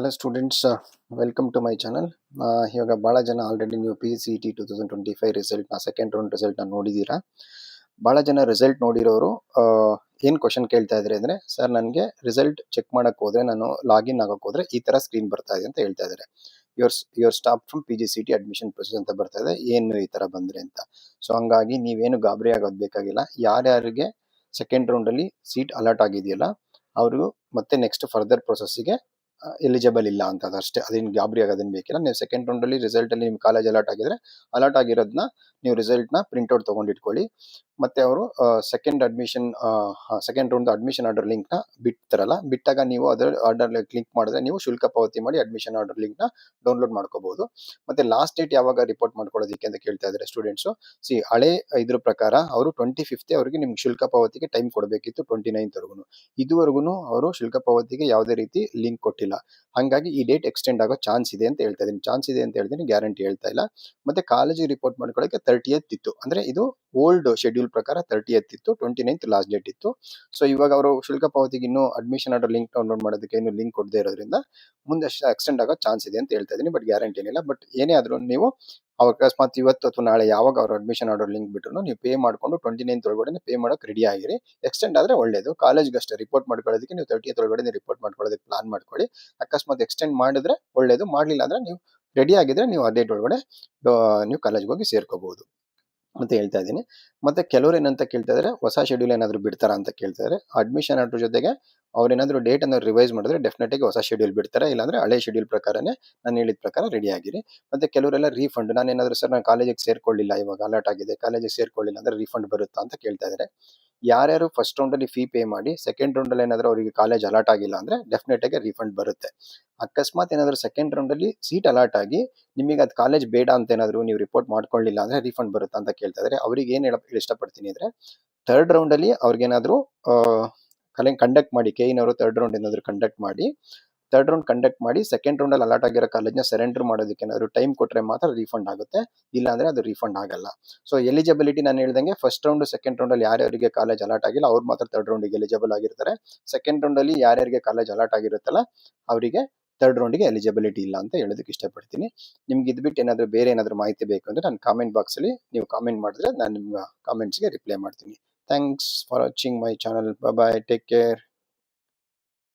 Hello students, welcome to my channel. ಇವಾಗ ಭಾಳ ಜನ ಆಲ್ರೆಡಿ ನೀವು PCET 2025 ರಿಸಲ್ಟ್ನ ಸೆಕೆಂಡ್ ರೌಂಡ್ ರಿಸಲ್ಟ್ನ ನೋಡಿದ್ದೀರಾ. ಭಾಳ ಜನ ರಿಸಲ್ಟ್ ನೋಡಿರೋರು ಏನು ಕ್ವಶನ್ ಕೇಳ್ತಾ ಇದ್ದಾರೆ ಅಂದರೆ, ಸರ್ ನನಗೆ ರಿಸಲ್ಟ್ ಚೆಕ್ ಮಾಡೋಕ್ಕೆ ಹೋದರೆ, ನಾನು ಲಾಗಿನ್ ಆಗೋಕ್ಕೆ ಹೋದರೆ ಈ ಥರ ಸ್ಕ್ರೀನ್ ಬರ್ತಾ ಇದೆ ಅಂತ ಹೇಳ್ತಾ ಇದ್ದಾರೆ. Your stop from PGCET admission process ಅಂತ ಬರ್ತಾ ಇದೆ, ಏನು ಈ ಥರ ಬಂದರೆ ಅಂತ. ಸೊ ಹಂಗಾಗಿ ನೀವೇನು ಗಾಬರಿ ಆಗೋದು ಬೇಕಾಗಿಲ್ಲ. ಯಾರ್ಯಾರಿಗೆ ಸೆಕೆಂಡ್ ರೌಂಡಲ್ಲಿ ಸೀಟ್ ಅಲಾಟ್ ಆಗಿದೆಯಲ್ಲ ಅವರು ಮತ್ತೆ ನೆಕ್ಸ್ಟ್ ಫರ್ದರ್ ಪ್ರೊಸೆಸ್ಸಿಗೆ ಎಲಿಜಿಬಲ್ ಇಲ್ಲ ಅಂತ ಅಷ್ಟೇ. ಅದೇನು ಗಾಬರಿ ಆಗೋದೇನು ಬೇಕಿಲ್ಲ. ನೀವು ಸೆಕೆಂಡ್ ರೌಂಡಲ್ಲಿ ರಿಸಲ್ಟಲ್ಲಿ ನಿಮ್ಮ ಕಾಲೇಜ್ ಅಲಾಟ್ ಆಗಿದ್ರೆ ಅಲಾಟ್ ಆಗಿರೋದನ್ನ ನೀವು ರಿಸಲ್ಟ್ನ ಪ್ರಿಂಟ್ಔಟ್ ತೊಗೊಂಡಿಟ್ಕೊಳ್ಳಿ. ಮತ್ತು ಅವರು ಸೆಕೆಂಡ್ ರೌಂಡ್ ಅಡ್ಮಿಷನ್ ಆರ್ಡರ್ ಲಿಂಕ್ನ ಬಿಡ್ತಾರಲ್ಲ, ಬಿಟ್ಟಾಗ ನೀವು ಅದರ ಆರ್ಡರ್ ಕ್ಲಿಕ್ ಮಾಡಿದ್ರೆ ನೀವು ಶುಲ್ಕ ಪಾವತಿ ಮಾಡಿ ಅಡ್ಮಿಷನ್ ಆರ್ಡರ್ ಲಿಂಕ್ನ ಡೌನ್ಲೋಡ್ ಮಾಡ್ಕೋಬಹುದು. ಮತ್ತು ಲಾಸ್ಟ್ ಡೇಟ್ ಯಾವಾಗ ರಿಪೋರ್ಟ್ ಮಾಡ್ಕೊಳ್ಳೋದಕ್ಕೆ ಅಂತ ಕೇಳ್ತಾ ಇದ್ದಾರೆ ಸ್ಟೂಡೆಂಟ್ಸು. ಹಳೆ ಇದ್ರ ಪ್ರಕಾರ ಅವರು 25th ಅವರಿಗೆ ನಿಮ್ಗೆ ಶುಲ್ಕ ಪಾವತಿಗೆ ಟೈಮ್ ಕೊಡಬೇಕಿತ್ತು, 29th ಇದುವರೆಗೂ ಅವರು ಶುಲ್ಕ ಪಾವತಿಗೆ ಯಾವುದೇ ರೀತಿ ಲಿಂಕ್ ಕೊಟ್ಟಿಲ್ಲ. ಹಾಗಾಗಿ ಈ ಡೇಟ್ ಎಕ್ಸ್ಟೆಂಡ್ ಆಗೋ ಚಾನ್ಸ್ ಇದೆ ಅಂತ ಹೇಳ್ತಾ ಇದ್ದೀನಿ. ಚಾನ್ಸ್ ಇದೆ ಅಂತ ಹೇಳ್ತೀನಿ, ಗ್ಯಾರಂಟಿ ಹೇಳ್ತಾ ಇಲ್ಲ. ಮತ್ತೆ ಕಾಲೇಜಿಗೆ ರಿಪೋರ್ಟ್ ಮಾಡ್ಕೊಳ್ಳೋಕೆ 30th ಇತ್ತು, ಅಂದ್ರೆ ಇದು ಓಲ್ಡ್ ಶೆಡ್ಯೂಲ್ ಪ್ರಕಾರ 30th ಇತ್ತು, 29th ಲಾಸ್ಟ್ ಡೇಟ್ ಇತ್ತು. ಸೊ ಇವಾಗ ಅವರು ಶುಲ್ಕ ಪಾವತಿಗೆ ಇನ್ನೂ ಅಡ್ಮಿಷನ್ ಆರ್ಡರ್ ಲಿಂಕ್ ಡೌನ್ಲೋಡ್ ಮಾಡೋದಕ್ಕೆ ಇನ್ನೂ ಲಿಂಕ್ ಕೊಡದೇ ಇರೋದ್ರಿಂದ ಮುಂದೆ ಎಕ್ಸ್ಟೆಂಡ್ ಆಗೋ ಚಾನ್ಸ್ ಇದೆ ಅಂತ ಹೇಳ್ತಾ ಇದ್ದೀನಿ. ಬಟ್ ಗ್ಯಾರಂಟಿ ಏನಿಲ್ಲ. ಬಟ್ ಏನೇ ಆದ್ರೂ ನೀವು ಅಕಸ್ಮಾತ್ ಇವತ್ತು ಅಥವಾ ನಾಳೆ ಯಾವಾಗ ಅವರು ಅಡ್ಮಿಷನ್ ಆರ್ಡರ್ ಲಿಂಕ್ ಬಿಟ್ಟರು ನೀವು ಪೇ ಮಾಡಿಕೊಂಡು 29th ಒಳಗಡೆ ಪೇ ಮಾಡೋಕೆ ರೆಡಿ ಆಗಿರಿ. ಎಕ್ಸ್ಟೆಂಡ್ ಆದರೆ ಒಳ್ಳೇದು. ಕಾಲೇಜ್ಗೆ ಅಷ್ಟೇ ರಿಪೋರ್ಟ್ ಮಾಡ್ಕೊಳ್ಳೋದಕ್ಕೆ ನೀವು 30th ಒಳಗಡೆ ರಿಪೋರ್ಟ್ ಮಾಡ್ಕೊಳ್ಳೋದಕ್ಕೆ ಪ್ಲಾನ್ ಮಾಡ್ಕೊಳ್ಳಿ. ಅಕಸ್ಮಾತ್ ಎಕ್ಸ್ಟೆಂಡ್ ಮಾಡಿದ್ರೆ ಒಳ್ಳೇದು, ಮಾಡಲಿಲ್ಲ ಅಂದರೆ ನೀವು ರೆಡಿ ಆಗಿದ್ರೆ ನೀವು ಆ ಡೇಟ್ ಒಳಗಡೆ ನೀವು ಕಾಲೇಜ್ಗೆ ಹೋಗಿ ಸೇರ್ಕೋಬಹುದು ಅಂತ ಹೇಳ್ತಾ ಇದ್ದೀನಿ. ಮತ್ತೆ ಕೆಲವರು ಏನಂತ ಕೇಳ್ತಾ ಇದ್ದಾರೆ, ಹೊಸ ಶೆಡ್ಯೂಲ್ ಏನಾದರೂ ಬಿಡ್ತಾರಾ ಅಂತ ಕೇಳ್ತಾ ಇದ್ದಾರೆ. ಅಡ್ಮಿಷನ್ ಆರ್ಡರ್ ಜೊತೆಗೆ ಅವ್ರೇನಾದರೂ ಡೇಟ್ ಅನ್ನು ರಿವೈಸ್ ಮಾಡಿದ್ರೆ ಡೆಫಿನೆಟ್ ಆಗಿ ಹೊಸ ಶೆಡ್ಯೂಲ್ ಬಿಡ್ತಾರೆ, ಇಲ್ಲಾಂದ್ರೆ ಹಳೆ ಶೆಡ್ಯೂಲ್ ಪ್ರಕಾರನೇ ನಾನು ಹೇಳಿದ ಪ್ರಕಾರ ರೆಡಿ ಆಗಿರಿ. ಮತ್ತೆ ಕೆಲವರೆಲ್ಲ ರೀಫಂಡ್, ನಾನೇನಾದರೂ ಸರ್ ನಾನು ಕಾಲೇಜಿಗೆ ಸೇರ್ಕೊಳ್ಳಿಲ್ಲ, ಇವಾಗ ಅಲರ್ಟ್ ಆಗಿದೆ, ಕಾಲೇಜಿಗೆ ಸೇರ್ಕೊಳ್ಳಿಲ್ಲ ಅಂದ್ರೆ ರೀಫಂಡ್ ಬರುತ್ತಾ ಅಂತ ಕೇಳ್ತಾ ಇದ್ದಾರೆ. ಯಾರ್ಯಾರು ಫಸ್ಟ್ ರೌಂಡಲ್ಲಿ ಫೀ ಪೇ ಮಾಡಿ ಸೆಕೆಂಡ್ ರೌಂಡಲ್ಲಿ ಏನಾದರೂ ಅವರಿಗೆ ಕಾಲೇಜ್ ಅಲಾಟ್ ಆಗಿಲ್ಲ ಅಂದರೆ ಡೆಫಿನೆಟ್ ಆಗಿ ರೀಫಂಡ್ ಬರುತ್ತೆ. ಅಕಸ್ಮಾತ್ ಏನಾದರೂ ಸೆಕೆಂಡ್ ರೌಂಡಲ್ಲಿ ಸೀಟ್ ಅಲಾಟ್ ಆಗಿ ನಿಮಗೆ ಅದು ಕಾಲೇಜ್ ಬೇಡ ಅಂತ ಏನಾದರೂ ನೀವು ರಿಪೋರ್ಟ್ ಮಾಡ್ಕೊಳ್ಳಿಲ್ಲ ಅಂದರೆ ರೀಫಂಡ್ ಬರುತ್ತಾ ಅಂತ ಕೇಳ್ತಾ ಇದ್ದಾರೆ. ಅವ್ರಿಗೆ ಏನು ಇಷ್ಟಪಡ್ತೀನಿ ಅಂದರೆ, ಥರ್ಡ್ ರೌಂಡಲ್ಲಿ ಅವ್ರಿಗೇನಾದರೂ ಕಂಡಕ್ಟ್ ಮಾಡಿ, ಕೆಇನವರು ಥರ್ಡ್ ರೌಂಡ್ ಏನಾದರೂ ಕಂಡಕ್ಟ್ ಮಾಡಿ ಸೆಕೆಂಡ್ ರೌಂಡಲ್ಲಿ ಅಲಾಟ್ ಆಗಿರೋ ಕಾಲೇಜ್ನ ಸರೆಂಡರ್ ಮಾಡೋದಕ್ಕೆ ಏನಾದರೂ ಟೈಮ್ ಕೊಟ್ಟರೆ ಮಾತ್ರ ರೀಫಂಡ್ ಆಗುತ್ತೆ, ಇಲ್ಲಾಂದರೆ ಅದು ರೀಫಂಡ್ ಆಗಲ್ಲ. ಸೊ ಎಲಿಜಿಬಿಲಿಟಿ ನಾನು ಹೇಳ್ದಂಗೆ ಫಸ್ಟ್ ರೌಂಡ್ ಸೆಕೆಂಡ್ ರೌಂಡಲ್ಲಿ ಯಾರ್ಯಾರಿಗೆ ಕಾಲೇಜ್ ಅಲಾಟ್ ಆಗಿಲ್ಲ ಅವ್ರು ಮಾತ್ರ ಥರ್ಡ್ ರೌಂಡಿಗೆ ಎಲಿಜಿಬಲ್ ಆಗಿರ್ತಾರೆ. ಸೆಕೆಂಡ್ ರೌಂಡಲ್ಲಿ ಯಾರ್ಯಾರಿಗೆ ಕಾಲೇಜ್ ಅಲಾಟ್ ಆಗಿರುತ್ತಲ್ಲ ಅವರಿಗೆ ಥರ್ಡ್ ರೌಂಡಿಗೆ ಎಲಿಜಿಬಿಲಿಟಿ ಇಲ್ಲ ಅಂತ ಹೇಳೋದಕ್ಕೆ ಇಷ್ಟಪಡ್ತೀನಿ. ನಿಮ್ಗೆ ಇದು ಬಿಟ್ಟು ಏನಾದರೂ ಬೇರೆ ಏನಾದರೂ ಮಾಹಿತಿ ಬೇಕು ಅಂದರೆ ನಾನು ಕಾಮೆಂಟ್ ಬಾಕ್ಸಲ್ಲಿ ನೀವು ಕಾಮೆಂಟ್ ಮಾಡಿದ್ರೆ ನಾನು ನಿಮ್ಮ ಕಾಮೆಂಟ್ಸ್ಗೆ ರಿಪ್ಲೈ ಮಾಡ್ತೀನಿ. Thanks for watching my channel. Bye, take care.